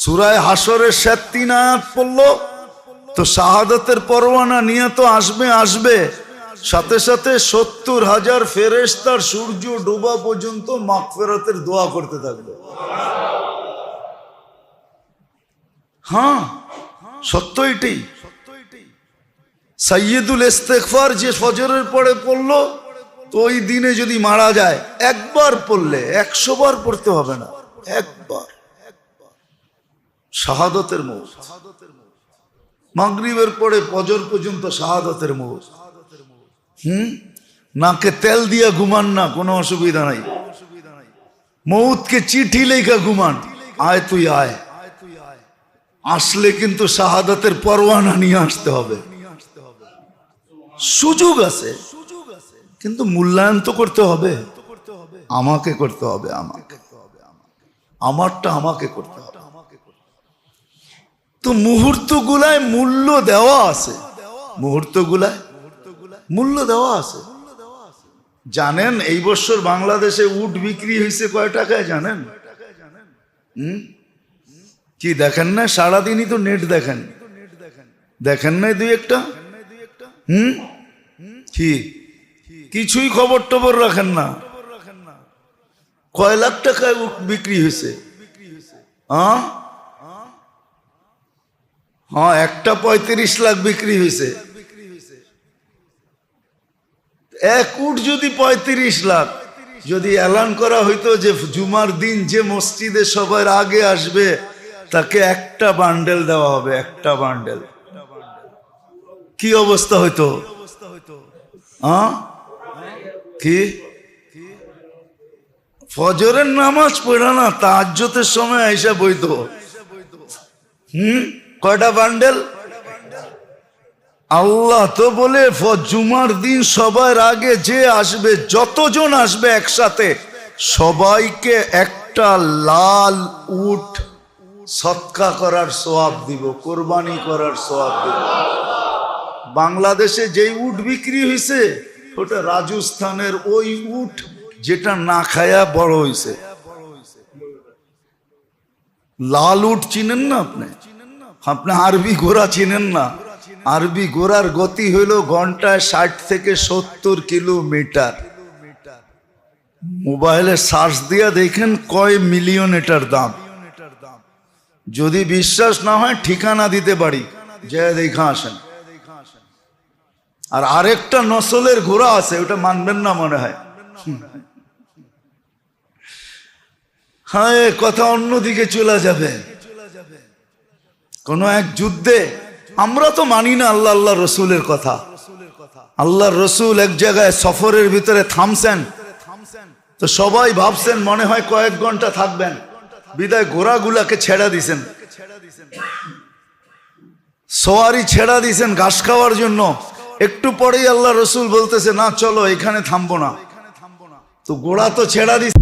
সূরা হাশরের 3 আয়াত পড়লো তো শাহাদাতের পরওয়ানা নিয়ে তো আসবে সাথে সাথে 70,000 ফেরেশতার সূর্য ডোবা পর্যন্ত মাগফিরাতের দোয়া করতে থাকবে। হ্যাঁ, সত্য এটাই। সাইয়্যিদুল ইস্তিগফার যে ফজরের পরে পড়লো তো ওই দিনে যদি মারা যায় একবার পড়লে 100 বার পড়তে হবে না, একবার। শাহাদাতের মৌত। মাগরিবের পরে ফজর পর্যন্ত শাহাদাতের মৌত। নাকে তেল দিয়া ঘুমান না, কোনো অসুবিধা নাই। মৌতকে চিঠি লেখা ঘুমান, আয় তুই আয়। আসলে কিন্তু শাহাদাতের পরওয়ানা নিয়ে আসতে হবে। সুযোগ আছে কিন্তু মূল্যায়ন তো করতে হবে, আমাকে করতে হবে, আমারটা আমাকে করতে হবে। তো মুহূর্তগুলায় মূল্য দেওয়া আছে, মুহূর্তগুলায় মূল্য দেওয়া আছে। জানেন এই বছর বাংলাদেশে উট বিক্রি হয়েছে কয় টাকায় জানেন? কি দেখেন না? সারাদিনই তো নেট দেখেন, দেখেন নাই দুই একটা? কি কিছুই খবর টবর রাখেন না? কয় লাখ টাকায় উট বিক্রি হয়েছে? হ্যাঁ, একটা 35 লাখ বিক্রি হয়েছে। এক উট যদি 35 লাখ, যদি এলান করা হইতো যে জুমার দিন যে মসজিদে সবার আগে আসবে তাকে একটা বান্ডেল দেওয়া হবে, একটা বান্ডেল, কি অবস্থা হইতো? কি ফজরের নামাজ পড়া না, তাহাজ্জুদের সময় আইসা বইতো। কয়টা বান্ডেল? আল্লাহ তো বলে জুমার দিন সবার আগে যে আসবে, যতজন আসবে একসাথে, সবাইকে একটা লাল উট সদকা করার সওয়াব দিব, কোরবানি করার সওয়াব দিব। বাংলাদেশে যেই উট বিক্রি হয়েছে ওটা রাজস্থানের ওই উট যেটা না খায়া বড় হয়েছে। লাল উট চিনেন না আপনি? আপনি আরবি ঘোড়া চিনেন না? আরবি ঘোড়ার গতি হইল ঘন্টায় 60 থেকে 70 কিলোমিটার। মোবাইলে সার্চ দিয়া দেখেন কয় মিলিয়ন এটার দাম। যদি বিশ্বাস না হয় ঠিকানা দিতে পারি, যে দেখা আসেন। আর আরেকটা নসলের ঘোড়া আছে, ওটা মানবেন না মনে হয়। হ্যাঁ, কথা অন্যদিকে চলে যাবে। কোন এক যুদ্ধে, আমরা তো মানি না আল্লাহ রসুলের কথা। আল্লাহ রসুল এক জায়গায় সফরের ভিতরে থামছেন, তো সবাই ভাবছেন মনে হয় কয়েক ঘন্টা থাকবেন, বিদায় ঘোড়াগুলাকে ছেড়া দিছেন, সওয়ারি ছেড়া দিছেন ঘাস খাওয়ার জন্য। একটু পরেই আল্লাহ রসুল বলতেছে না চলো এখানে থামবো না, তো ঘোড়া তো ছেড়া দিছে।